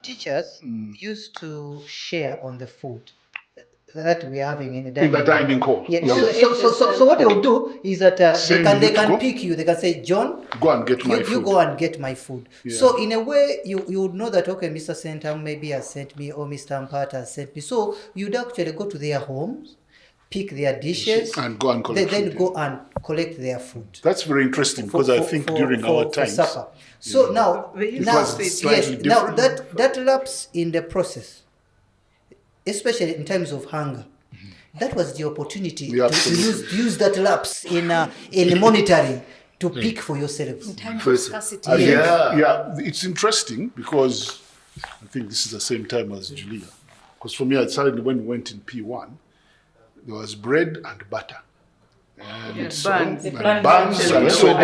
Teachers used to share on the food that we are having in the dining hall. Yeah. So what they will do is that they can pick you. They can say, John, go and get my food. You go and get my food. Yeah. So in a way, you would know that, okay, Mr. Sentam maybe has sent me, or Mr. Ampata has sent me. So you'd actually go to their homes, pick their dishes, and go and collect go and collect their food. That's very interesting, because I think during our times, supper. So now that lapse in the process, especially in terms of hunger, that was the opportunity to use that lapse in monitoring to pick for yourselves. In time of scarcity. It's interesting, because I think this is the same time as Julia. Because for me, I started when we went in P1, there was bread and butter. And buns and so on.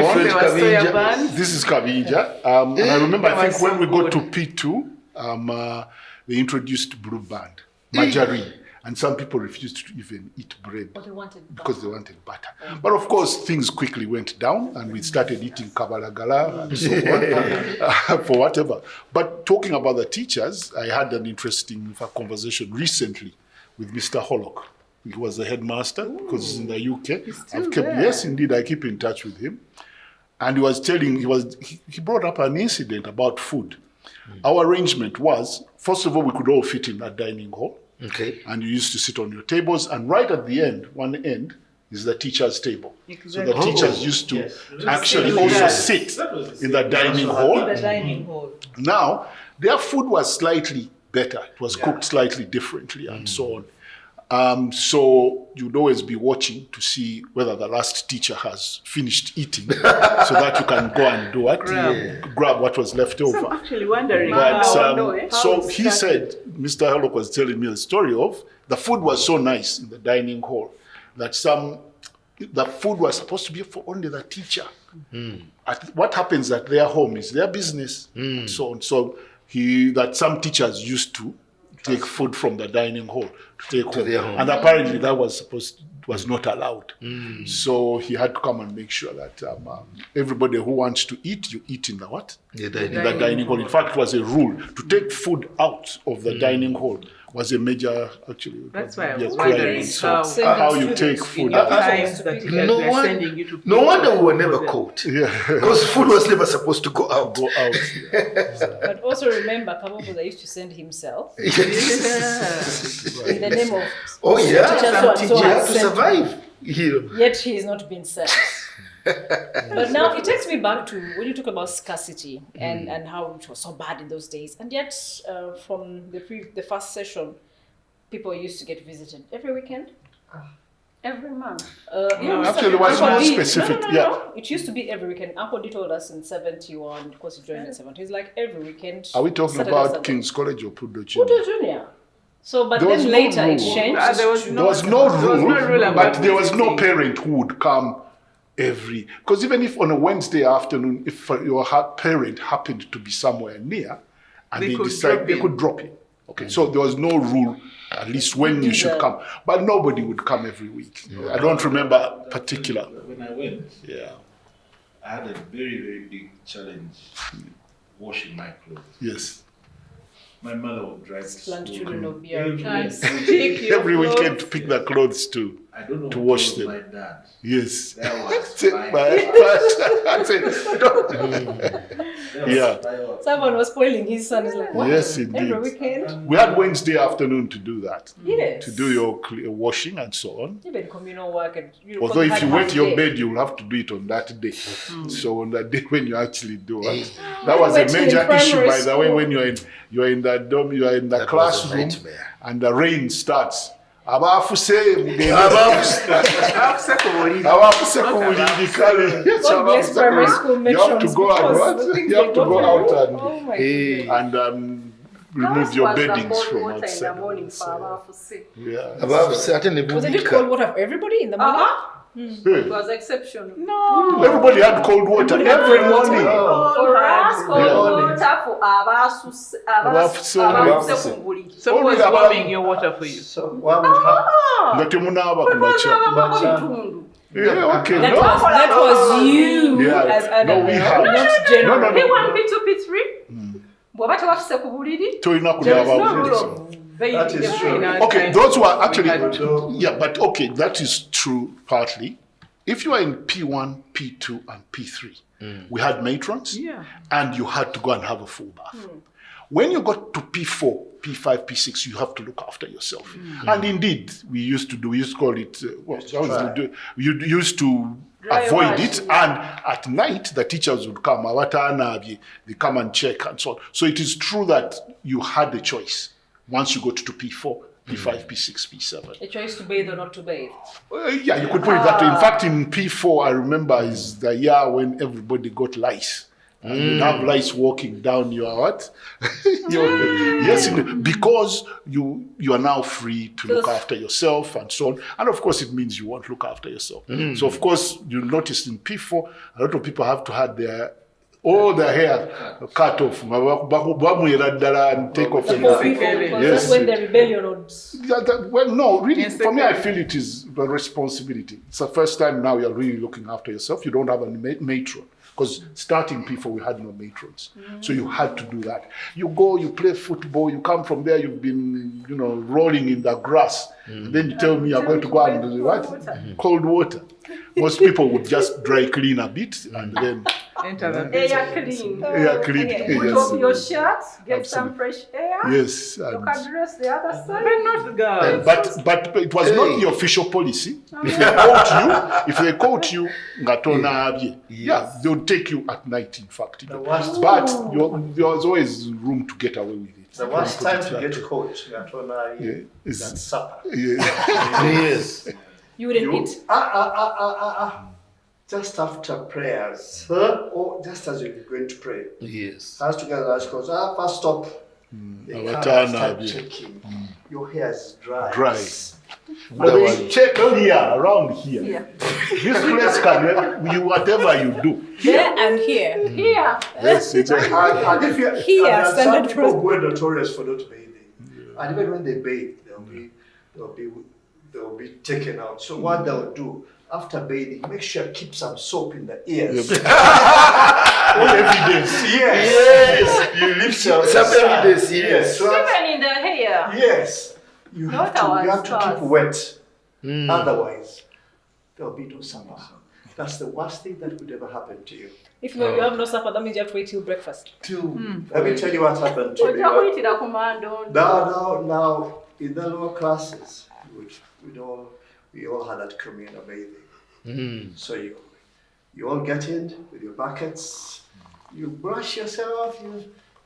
This is Kabinja. And I remember, I think when we got to P2, they introduced blue band, margarine. And some people refused to even eat bread because they wanted butter. But of course, things quickly went down, and we started eating kabalagala and so on, for whatever. But talking about the teachers, I had an interesting conversation recently with Mr. Hollock. He was the headmaster, because he's in the UK. Yes, indeed, I keep in touch with him. And he was telling, he brought up an incident about food. Our arrangement was, first of all, we could all fit in that dining hall. Okay. And you used to sit on your tables, and right at the end, one end, is the teacher's table. Exactly. So the teachers used to actually also sit in the dining hall. Now, their food was slightly better. It was cooked slightly differently and so on. So you'd always be watching to see whether the last teacher has finished eating, so that you can go and do what? Grab what was left over. So I'm actually wondering. So he said, Mr. Hollock was telling me a story of, the food was so nice in the dining hall that the food was supposed to be for only the teacher. What happens at their home is their business, and so on. So that some teachers used to take food from the dining hall to take home. And apparently that was not allowed. So he had to come and make sure that everybody who wants to eat, you eat in the what? The dining hall. In fact, it was a rule to take food out of the dining hall was a major, actually. That's why I was wondering how you take food out. No wonder we were never caught. Because food was never supposed to go out. But also remember, Kaboboza used to send himself. In the name of to survive. Yet he is not being sent. But now it takes me back to when you talk about scarcity and how it was so bad in those days. And yet, from the first session, people used to get visited every weekend. Every month. Actually, it was more specific. No. It used to be every weekend. Uncle D told us in 71, because he joined in 70. It's like every weekend. Are we talking about King's College or Budo Junior? Budo Junior. So, but then later it changed. There was no rule, but there was no parent who would come because even if on a Wednesday afternoon, if your parent happened to be somewhere near, and they decide they could drop in. Okay, so there was no rule, at least when you should come. But nobody would come every week. I don't remember particular. When I went, I had a very, very big challenge washing my clothes. Yes. My mother would drive every weekend to pick the clothes to wash them. My dad. Yes. That was Someone was spoiling his son. He's like, what? Yes, indeed. Every weekend. We had Wednesday afternoon to do that. Yes. To do your washing and so on. Even communal work. Although if you wet your bed, you will have to do it on that day. So on that day when you actually do it. That was a major issue, by the way, when you're in the dorm, you are in the classroom, and the rain starts. Abafuse primary school. You have to go out and remove your beddings from outside. Was it cold water for everybody in the morning? It was exceptional. No. Everybody had cold water every morning. For us, cold water for Abasu. So who was warming your water for you? So what would happen? Okay. That was you as an we had. not general. P1, P2, P3. bw'oba tewafuse ku buliri, tolina there is no kunaaba rule buliri. of bathing. That is true. Okay, those who are actually, had- yeah, but okay, that is true partly. If you are in P1, P2, and P3, we had matrons, Yeah. and you had to go and have a full bath. When you got to P4, P5, P6, you have to look after yourself. And indeed, we used to call it, you used to Dry avoid wash, it. And at night, the teachers would come, they come and check and so on. So it is true that you had the choice once you got to P4, P5, P6, P7. A choice to bathe or not to bathe. Yeah, you could put it that way. In fact, in P4, I remember is the year when everybody got lice. And you'd have lice walking down your what? Yes, because you are now free to look after yourself and so on. And of course, it means you won't look after yourself. So of course, you notice in P4, a lot of people have to have all their hair cut off. And take off everything. Because Yes. that's when the rebellion would... Well, no, really, for me, I feel it is a responsibility. It's the first time now you're really looking after yourself. You don't have a matron. Because starting P4, we had no matrons. So you had to do that. You go, you play football, you come from there, you've been, rolling in the grass. And then you tell me you're going to go and do what? Cold water. Most people would just dry clean a bit and then Enter the Oh, air clean. okay. Put off your shirt, get some fresh air. yes. You And, can dress the other side. But not the girls. but it was not the official policy. If they caught you, yeah, they would take you at night, in fact. worst- But there was always room to get away with it. The worst time to get That caught, is- that's supper. Yeah. Yes. You wouldn't eat. Just after prayers, or just as you're going to pray. Yes. As together, as goes, first stop. They come and start checking. Your hair is dry. Dry. But they check here, around here. Yeah. This place can, whatever you do. There and here. Here. Yes, it's And if you Here, and there are some standard people process. who are notorious for not bathing, and even when they bathe, they'll be taken out. So what they'll do after bathing, make sure keep some soap in the ears. all evidence. Yes. You leave some evidence, yes. So Even in the hair. yes. You have Not to our keep wet. Otherwise, there'll be no supper. That's the worst thing that could ever happen to you. If you have no supper, that means you have to wait till breakfast. Let me tell you what happened to me. Ojja kuyitira ku mando. Now, in the lower classes, we all had that communal bathing. So you all get in with your buckets, you brush yourself,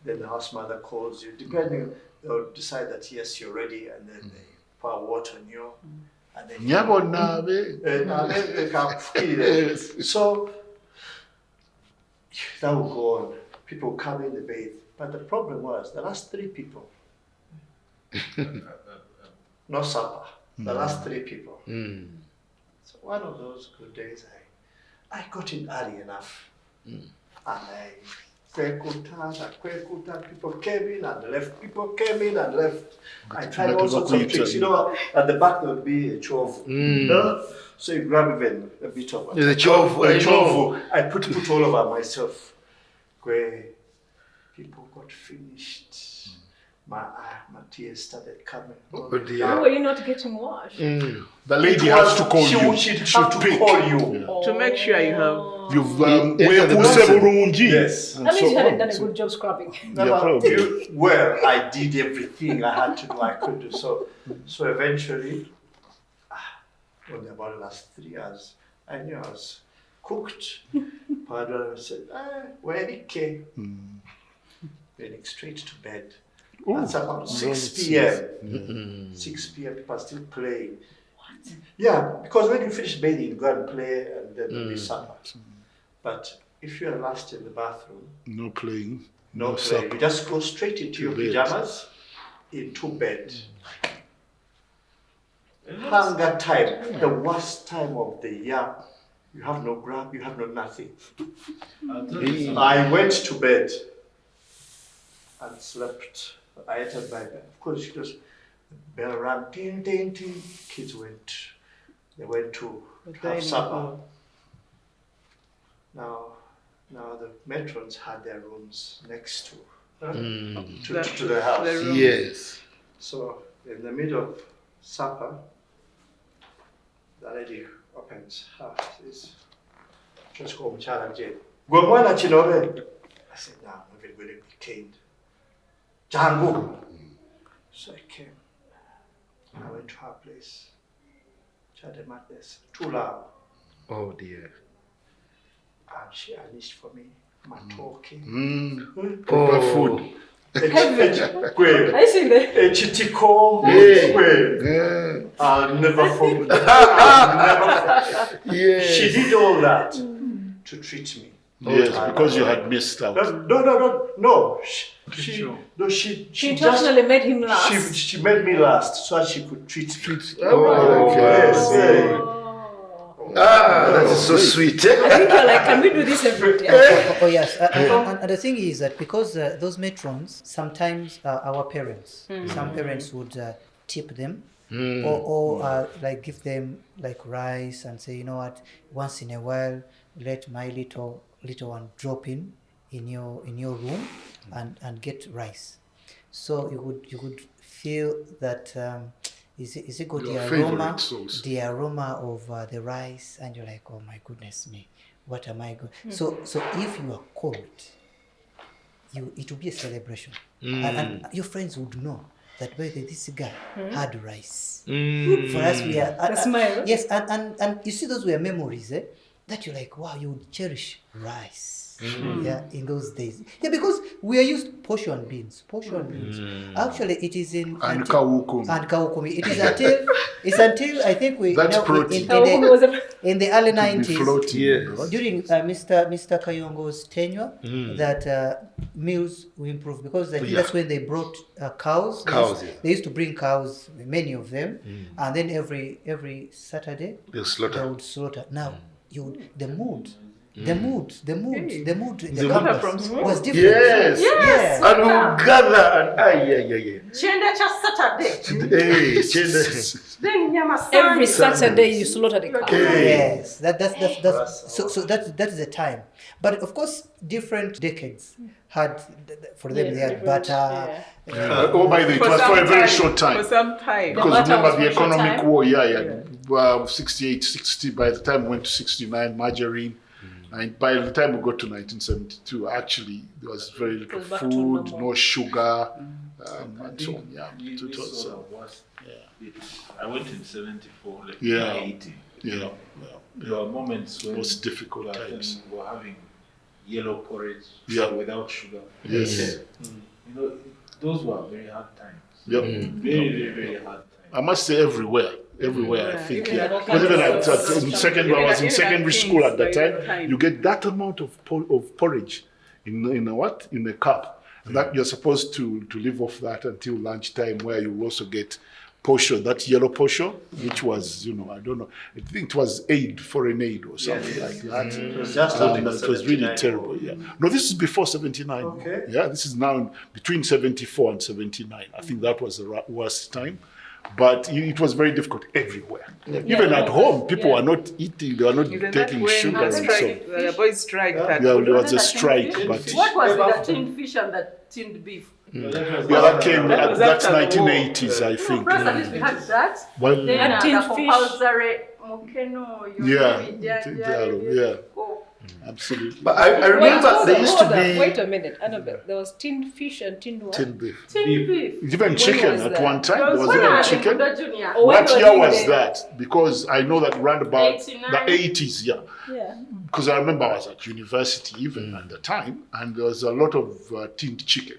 then the house mother calls you, depending, they'll decide that yes, you're ready, and then they pour water on you, and then so that will go on. People will come in the bathe. But the problem was the last 3 people. No supper. The last 3 people. So one of those good days I got in early enough. And I kwekuta, people came in and left, people came in and left. I tried all sorts of tricks. At the back there would be a chovu. So you grab even a bit of The chovu. I put all over myself. Where people got finished. My tears started coming. Oh dear. How were you not getting washed? The lady has to call you. She'd have to call you. To make sure you have. You've Yes. That means you hadn't done a good job scrubbing. Well, I did everything I had to do, I could do. So eventually, only about the last 3 years, I knew I was cooked. Padre said, where it came? Going straight to bed. That's about 6 p.m. 6 p.m. people are still playing. What? Yeah, because when you finish bathing, you go and play and then there'll be supper. But if you are last in the bathroom, no playing, no play. You just go straight into your pajamas, into bed. Hunger time, the worst time of the year. You have no grab, you have no nothing. I went to bed and slept. I entered my bed. Of course, the bell rang, ting, ting, ting. Kids they went to have supper. Now the matrons had their rooms next to to the house. The room. Yes. So in the middle of supper, the lady opens her says, just go challenge it. I said, no, I'm not going to be caned. Jangu. So I came. I went to her place. Chatted at this. Too loud. Oh dear. And she unleashed for me. Matoke. Proper food. I see the Chitiko. Yeah. I'll never forget. I'll never forget. Yes. She did all that to treat me. Yes, because you had missed out. No. She intentionally made him laugh. She made me last so that she could treat me. Oh, Yes. that is so sweet. I think you're like, can we do this every day? Oh yes, and the thing is that because those matrons sometimes our parents, some parents would tip them, or like give them like rice and say, you know what, once in a while let my little one drop in your room and get rice. So you would feel that. Is it good, the aroma of the rice, and you're like, oh my goodness me, what am I going? So if you are cold, it will be a celebration, and your friends would know that by the way, this guy had rice. For us, we are The smile. yes, and you see those were memories, that you're like, wow, you would cherish rice. Yeah, in those days. Yeah, because we are used to portion beans. Actually, it is in And kawukumi. And kawukumi. It's until I think we That's know, protein. in the early 90s Floating. Yes. during Mr. Kayongo's tenure that meals will improve because I think that's when they brought cows. They used to bring cows, many of them, and then every Saturday They they would slaughter. Now the mood in the Slaughter campus from was different. Yes. And we'll gather and Chenda cha Saturday. Hey, chenda. Then nyama Every Sunday. Saturday you slaughter the cow. Yes, that's so that's the time. But of course, different decades had for them they had butter. Oh, by the way, it was for a very short time. For some time. Because butter remember was the for a short economic time. war, 68, 60, by the time we went to 69, margarine. And by the time we got to 1972, actually, there was very little was back to food, normal. no sugar, and so on. Yeah, We it was, saw the worst bit. I went in 74, like Yeah. 80. yeah. There were moments when Most difficult we were times. we were having yellow porridge Yeah. without sugar. Yes. You know, those were very hard times. Yep. Very, very, very hard times. I must say everywhere, I think, even yeah. at Because even campus, I was in even secondary at school at that King's, time, you get that amount of porridge in a cup. And that you're supposed to live off that until lunchtime, where you also get portion, that yellow portion, which was, I don't know, I think it was foreign aid or something like that. It was just And after it was really 79. terrible. Yeah. No, this is before 79. Okay. Yeah, this is now between 74 and 79. I think that was the worst time. But it was very difficult everywhere. Even at home, people were not eating, they were not Isn't that taking when sugar and so. the boys strike that? Yeah, there was a strike, but What was the tinned fish and the tinned beef? that came. That was That's after the war. 1980s, I think. At least we had that. Well, Then Had tinned the fish. compulsory mokeno, yeah, absolutely. But I remember there used to be Wait a minute, Annabelle. There was tinned fish and tinned what? Tin beef. tinned beef. Even chicken was at that? one time. There was When I even was in chicken. Budo Junior. Oh, when What you were year doing was the- that? Because I know that round about 89. the 80s, yeah. Yeah. Because I remember I was at university even at the time, and there was a lot of tinned chicken.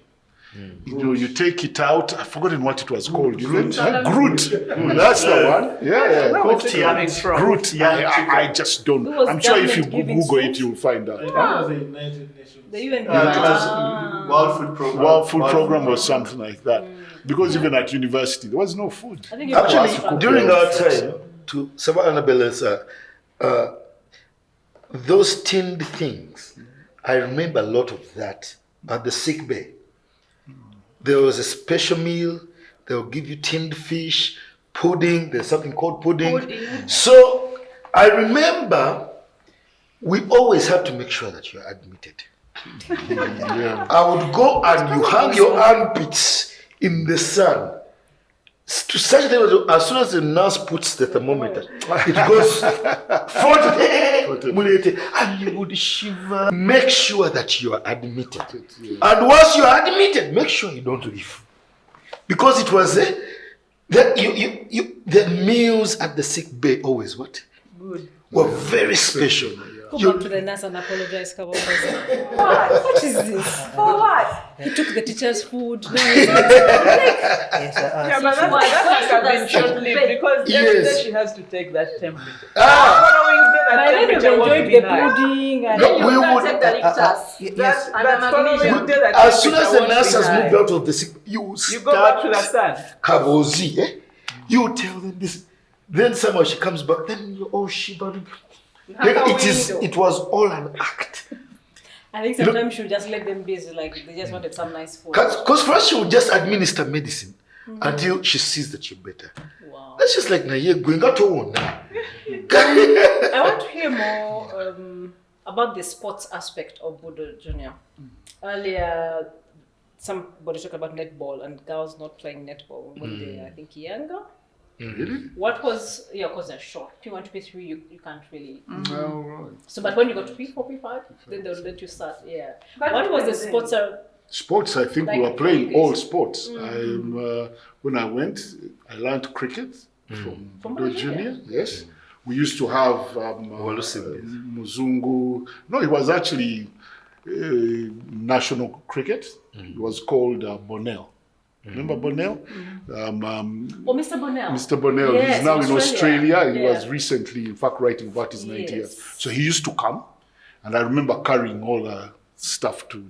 You take it out. I've forgotten what it was called. Groot. That's the one. Yeah. Where was it coming from? Groot. I just don't. Who was I'm sure if you government giving Google it, schools? you'll find out. That was the United Nations. They even It was World Food Program. World Food Program or something like that. Because even at university, there was no food. I think it actually was during our time to some Annabella's those tinned things. I remember a lot of that at the sick bay. There was a special meal. They'll give you tinned fish, pudding. There's something called pudding. So I remember we always had to make sure that you're admitted. Yeah. I would go and you hang your armpits in the sun. To such a level, as soon as the nurse puts the thermometer, it goes 40, and you would shiver. Make sure that you are admitted. And once you are admitted, make sure you don't leave. Because it was the meals at the sick bay always what? Good. Were very special. Go back to the nurse and apologize. What? What is this? For what? He took the teacher's food. Yes, Yeah, but that must have been short-lived because every day she has to take that temperature. Following day, that By then you've temperature won't enjoyed be the high. pudding and No, we would. Take the lifters. yes. That following day, that As soon as the temperature nurse has won't be moved high. out of the sick, you You go back to the start sun. Kavozi, eh? You tell them this. Then somehow she comes back. Then you're all shivering. Then it was all an act. I think sometimes you just let them be, like they just wanted some nice food. Because first she would just administer medicine until she sees that you're better. Wow. That's just like Naye going out to one. I want to hear more about the sports aspect of Budo Junior. Earlier, somebody talked about netball and girls not playing netball when they're, I think, younger. Really? What was, because they're short. P1 to P3, you can't really. No, right. So, but when you got to P4, P5, then they'll let you start. Yeah. But what was the sports? Sports, I think we Like were playing cricket. all sports. When I went, I learned cricket from Budo Junior. Yes. We used to have Muzungu. No, it was actually national cricket. It was called Bonnell. Remember Bonnell? Mr. Bonnell. Mr. Bonnell, Yes, he's now in Australia. He Yeah. was recently, in fact, writing about his 90 years. Yes. So he used to come, and I remember carrying all the stuff to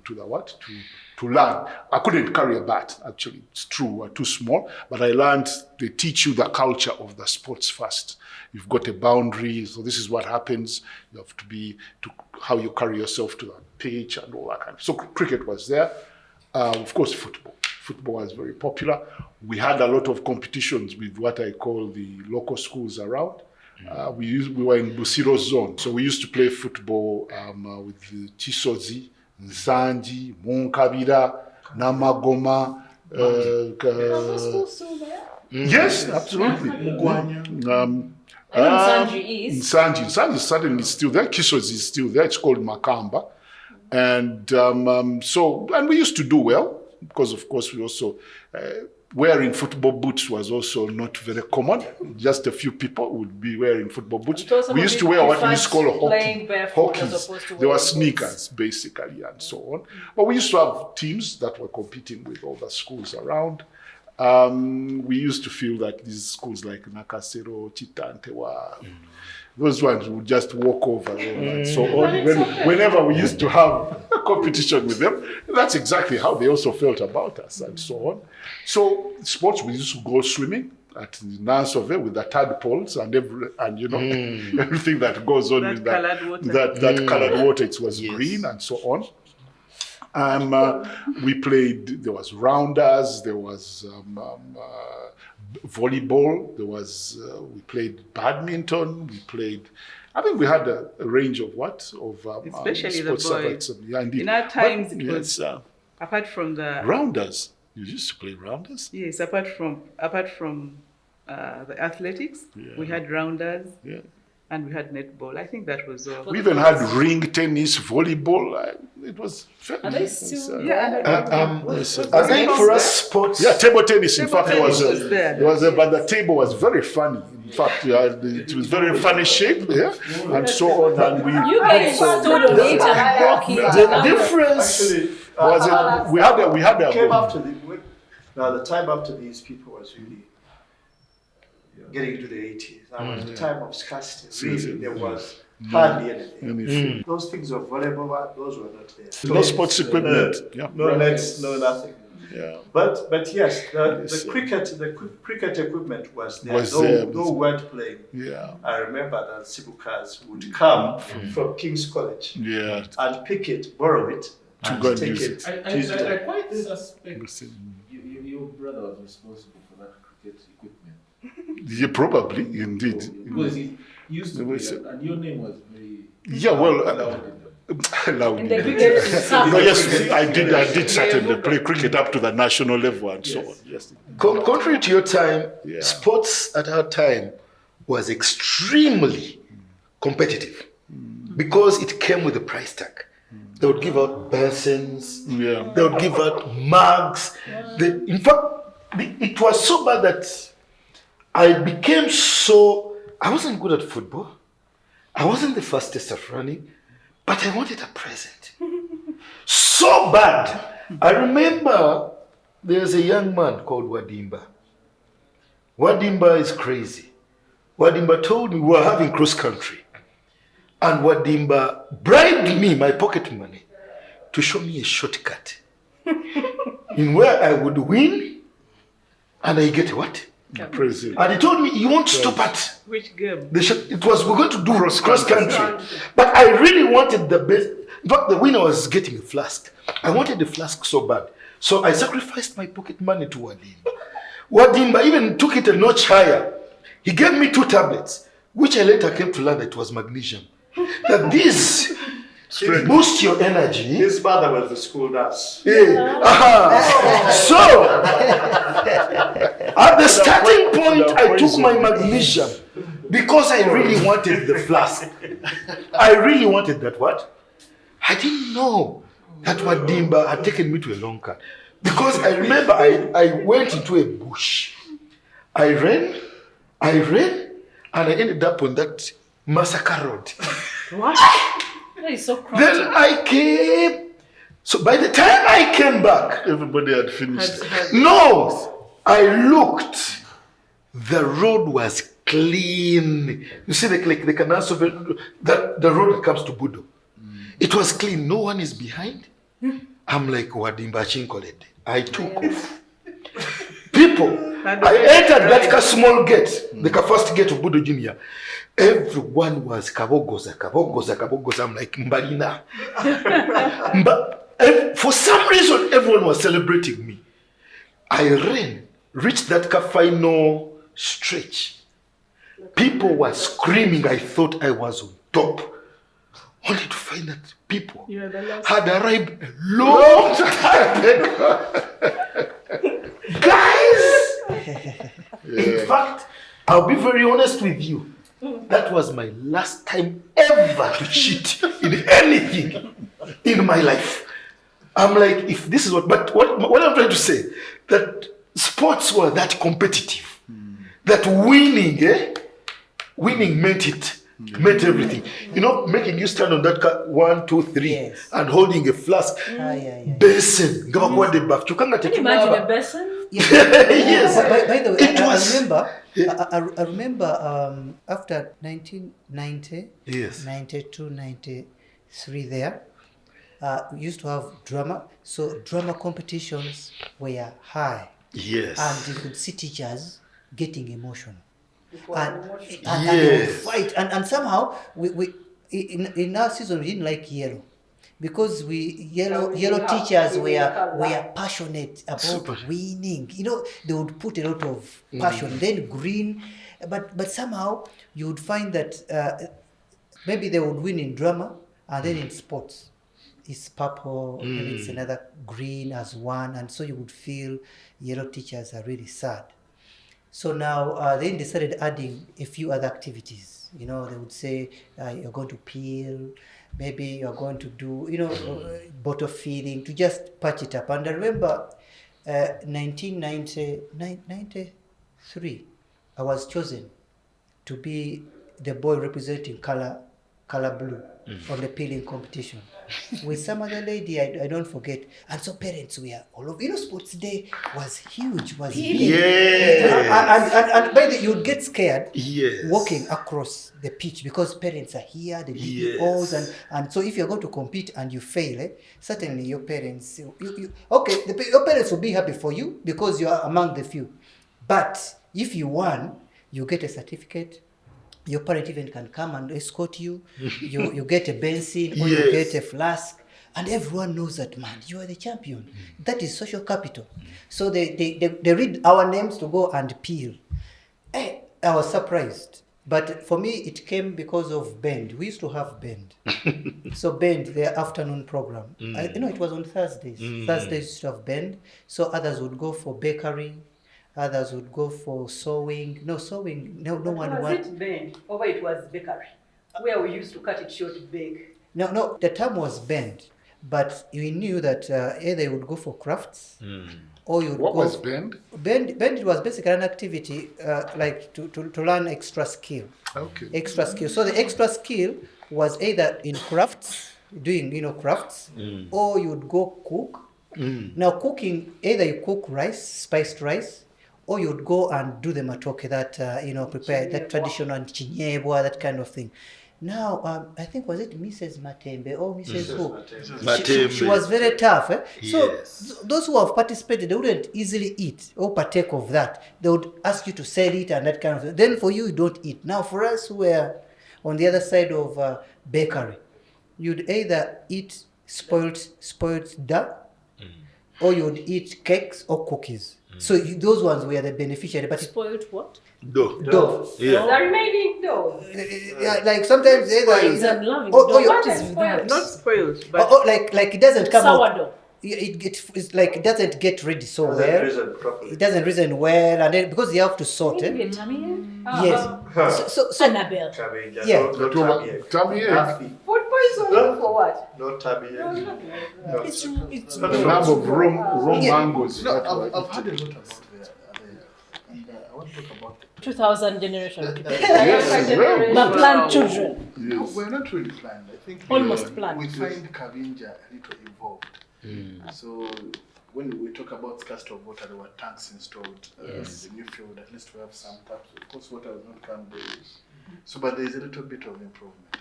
learn. I couldn't carry a bat, actually. It's true, we're too small. But I learned, they teach you the culture of the sports first. You've got a boundary, so this is what happens. You have to how you carry yourself to the pitch and all that kind of. So cricket was there. Of course, football. Football was very popular. We had a lot of competitions with what I call the local schools around. We were in Busiro zone, so we used to play football with the Chisozi, Nsanji, Munkabira, Namagoma. Yes, absolutely. Nsanji is. Nsanji is certainly still there. Kisozi is still there. It's called Makamba. And and we used to do well. Because of course we also wearing football boots was also not very common. Just a few people would be wearing football boots. We used to wear what we used to call hockeys. They were sneakers basically and so on. But we used to have teams that were competing with all the schools around. We used to feel that these schools like Nakasero, Chitantewa, those ones would just walk over them and so on. Whenever we used to have competition with them, that's exactly how they also felt about us and so on. So sports, we used to go swimming at the Nansove with the tadpoles and everything that goes on with that colored water. It was green and so on. We played, there was rounders, there was volleyball, we played badminton, I think we had a range of especially the sports boys. Yeah, indeed. In our times, it was apart from the rounders. You used to play rounders? Yes, apart from the athletics, we had rounders. Yeah. And we had netball. I think that was all. We even had ring tennis, volleyball. It was very Are they still? I think for us sports. Yeah, table tennis. In fact, was there. But the table was very funny. In fact, it was very funny shape. Yeah, and so on. And you guys stood on it and broke it. The difference was we had a came after the time after these people was really getting into the 80s. That was the time of scarcity. Really, there was hardly anything. Those things of volleyball, those were not there. No sports equipment. No nets, no nothing. Yeah. But yes, the cricket equipment was there. No weren't playing. Yeah. I remember that Sibukas would come from King's College. Yeah. And pick it, borrow it, to go and take use it. I quite suspect your brother was responsible for that cricket equipment. Yeah, probably, indeed. Because he used to play, and your name was very... Yeah, well, Loudly. In the cricket, No, yes, I did certainly play cricket up to the national level and so on. Yes. Contrary to your time, Yeah. sports at our time was extremely competitive because it came with a price tag. They would give out basins, Yeah. they would give out mugs. In fact, it was so bad that I wasn't good at football. I wasn't the fastest at running, but I wanted a present. So bad. I remember there's a young man called Wadimba. Wadimba is crazy. Wadimba told me we were having cross country. And Wadimba bribed me, my pocket money, to show me a shortcut in where I would win and I get what? Crazy. And he told me, you won't stop at Which game? we're going to do cross country. But I really wanted the best. In fact, the winner was getting a flask. I wanted the flask so bad. So I sacrificed my pocket money to Wadimba. Wadimba even took it a notch higher. He gave me 2 tablets, which I later came to learn that it was magnesium. That these boost your energy. His mother was the school nurse. So, at the starting point, I took my magnesium because I really wanted the flask. I really wanted that what? I didn't know that Wadimba had taken me to a long car. Because I remember I went into a bush. I ran, and I ended up on that massacre road. What? That is so cruel. Then I came. So by the time I came back, Everybody had finished. no, I looked. The road was clean. You see the canal of the road that comes to Budo. It was clean. No one is behind. I'm like Wadimba Chinkolede. I took off. People, I entered that small gate, the first gate of Budo Junior. Everyone was kabogoza. I'm like Mbalina. But for some reason, everyone was celebrating me. I ran, reached that final stretch. People were screaming. I thought I was on top. Only to find that people had arrived a long time ago. Guys! In fact, I'll be very honest with you. That was my last time ever to cheat in anything in my life. I'm like, if this is what I'm trying to say, that sports were that competitive, that winning meant everything. You know, making you stand on that car, 1, 2, 3, Yes. and holding a flask. Basin. Can you imagine a person? Yes. By the way, It I was- remember. Yeah. I remember after 1990, Yes. 92, 93 there, we used to have drama. So drama competitions were high. Yes. And you could see teachers getting emotional. And they would Yes. fight. And somehow, we in our season, we didn't like yellow. Because yellow teachers were passionate about winning. You know, they would put a lot of passion. Then green, but somehow you would find that maybe they would win in drama, and then in sports, it's purple, maybe it's another green as one, and so you would feel yellow teachers are really sad. So now then they started adding a few other activities. You know, they would say you're going to peel. Maybe you're going to do, bottle feeding to just patch it up. And I remember 1993, I was chosen to be the boy representing color blue on the peeling competition with some other lady I don't forget. And so parents were all over. Sports day was huge, was big. Yes. And by the you'd get scared Yes. walking across the pitch because parents are here, the DPOs, and so if you're going to compete and you fail, certainly your parents, your parents will be happy for you because you are among the few. But if you won, you get a certificate. Your parent even can come and escort you. You get a basin or you get a flask. And everyone knows that, man, you are the champion. That is social capital. So they read our names to go and peel. I was surprised. But for me, it came because of band. We used to have band. So band, their afternoon program. It was on Thursdays. Thursdays used to have band. So others would go for bakery. Others would go for sewing. No, sewing. No one Was it band or it was bakery? Where we used to cut it short, bake. No. The term was band, but we knew that either you would go for crafts, or you would What go. was band? Band was basically an activity like to learn extra skill. Okay. Extra skill. So the extra skill was either in crafts, doing crafts, or you would go cook. Now cooking, either you cook rice, spiced rice, or you would go and do the matoke that prepare that traditional chinyebwa, that kind of thing. Now, I think, was it Mrs. Matembe or Mrs. Who? She was very tough. So those who have participated, they wouldn't easily eat or partake of that. They would ask you to sell it and that kind of thing. Then for you don't eat. Now for us who were on the other side of bakery, you'd either eat spoiled duck, or you'd eat cakes or cookies. So those ones were the beneficiary. But Spoiled what? dough. Yeah. The remaining dough. Like sometimes I'm loving Oh, dough. you- What is that? Not spoiled, but like it doesn't come out. Sourdough. It's like it doesn't get ready so Doesn't well. reason properly. It doesn't reason well, and then because you have to sort Maybe it. a tummy Yes. So Annabelle. Tummy egg. Yeah. No tummy egg. Tummy egg. Nothing. Food poisoning for what? No tummy egg. No. It's The number of raw Yeah. mangoes. No, that were I've heard a eaten. lot about and I want to talk about 2000 generation people. Yes, well, But planned children. No, yes. we're not really planned. I think Almost planned. we find Kavinja a little involved. So when we talk about scarcity of water, there were tanks installed in the new field. At least we have some taps. Of course, water will not come daily. So, but there is a little bit of improvement.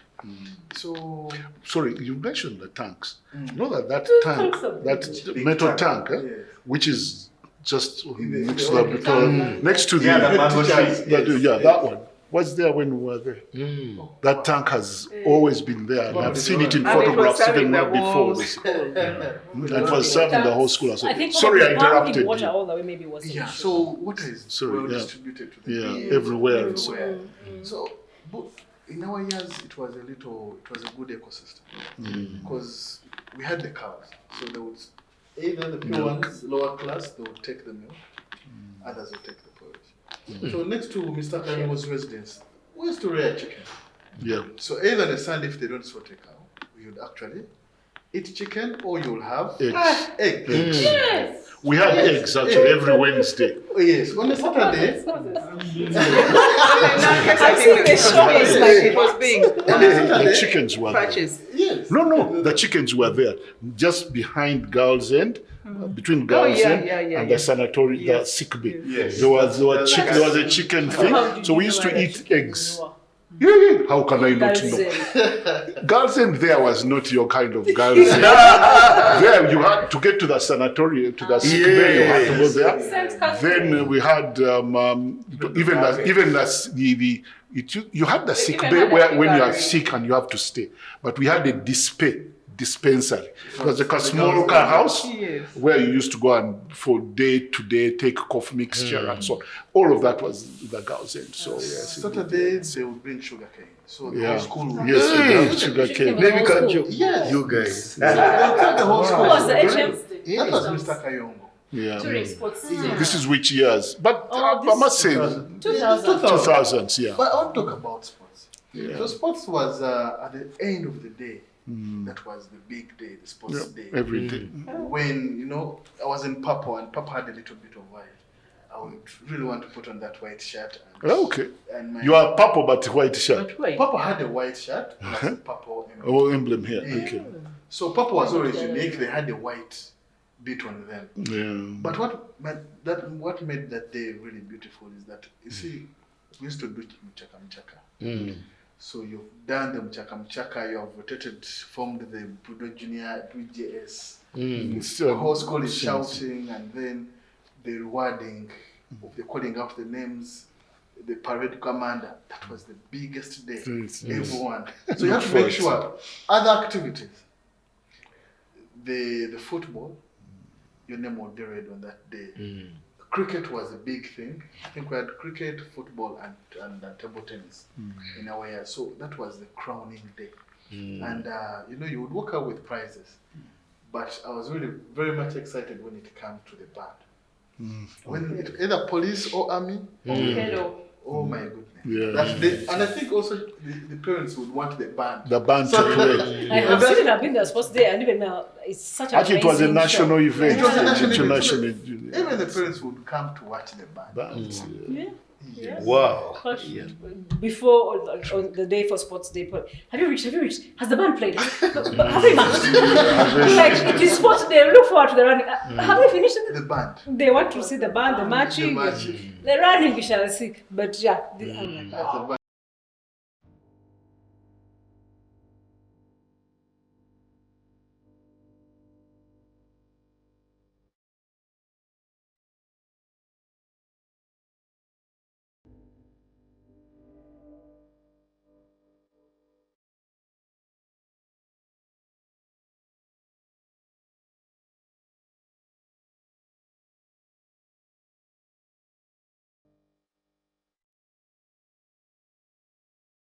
So, Sorry, you mentioned the tanks. You know that tank, tanks are that big metal tank. tank, Yes. which is just next the- to the next to the Yeah, the mango trees. that one was there when we were there. That tank has always been there, and I've seen it in and it was photographs serving even the before whole this. school. It was serving the whole school. I think Sorry, I pumping interrupted water you. all the way maybe was the yeah, issue. so water is Sorry, well yeah. distributed to the Yeah, fields, everywhere. So, but in our years, it was a good ecosystem because we had the cows. So they would either the poor ones, lower class, they would take the milk, others would take the porridge. So next to Mr. Kanyo's residence, we used to rear chicken. Yeah. So either the Sunday, if they don't sort a cow, we would actually eat chicken, or you'll have Eggs. egg. Yes. We had eggs actually every Wednesday. Oh, yes, on a Saturday. I think the shop is like it was being The chickens were there. purchased. Yes. No, the chickens were there, just behind Girls' End, between Girls' yeah, End yeah, yeah, and yeah. the sanitary, the Yes. sick bay. Yes. There was a chicken How thing, did so you we used know to that eat chicken eggs. you were? Yeah, how can I not Girls' know? End. Girls' End there was not your kind of Girls' End. There you had to get to the sanitarium, to the sick bay, you had to go there. Then we had you had the sick even bay had a where when you are library. sick and you have to stay, but we had a dispensary. It was like a small car house Yes. where you used to go and for day to day take cough mixture and so on. All of that was the Girls' End. So yes, Saturdays, they would bring sugar cane. So the yeah, whole school would yes, we have sugar Chicken cane. was Maybe also- can't you, Yes. you guys. They'll take the whole school. Who was the HM? That was Mr. Kayongo. Yeah. During sports season. This is which years? But Oh, I must say, 2000. 2000s, yeah. But I want to talk about sports. So sports was at the end of the day. That was the big day, the sports day. Every day. When, I was in Papa and Papa had a little bit of white. I would really want to put on that white shirt. And, Okay. and my, You are purple but white shirt. But wait. Papa had a white shirt plus a purple. Oh, emblem here. Yeah. Okay. So Papa was always unique. They had a white bit on them. Yeah. But what made that day really beautiful is that, you see, we used to do mchaka mchaka. So you've done the mchaka mchaka, you have rotated, formed the Budo Junior, BJS. The whole school is shouting, and then the rewarding of the calling out the names, the parade commander. That was the biggest day. Yes. Everyone. So you have to make sure other activities. The football, your name will be read on that day. The cricket was a big thing. I think we had cricket, football, and table tennis in our year. So that was the crowning day. And you would walk out with prizes. But I was really very much excited when it came to the band. When either police or army. Hello. Oh my goodness. Yeah. And I think also the parents would want the band. The band to play. I have seen it. I've been there sports day, and even now it's such a. Actually, it was a amazing national show. event. It was a national International event. Even the parents would come to watch the band. bands. Yeah. Yeah. Wow. But before on the day for sports day, have you reached? Has the band played? Have we matched? Like it is sports day. Look forward to the running. Have we finished The band. They want to see the band, the marching, the running. We shall see. But yeah, The band.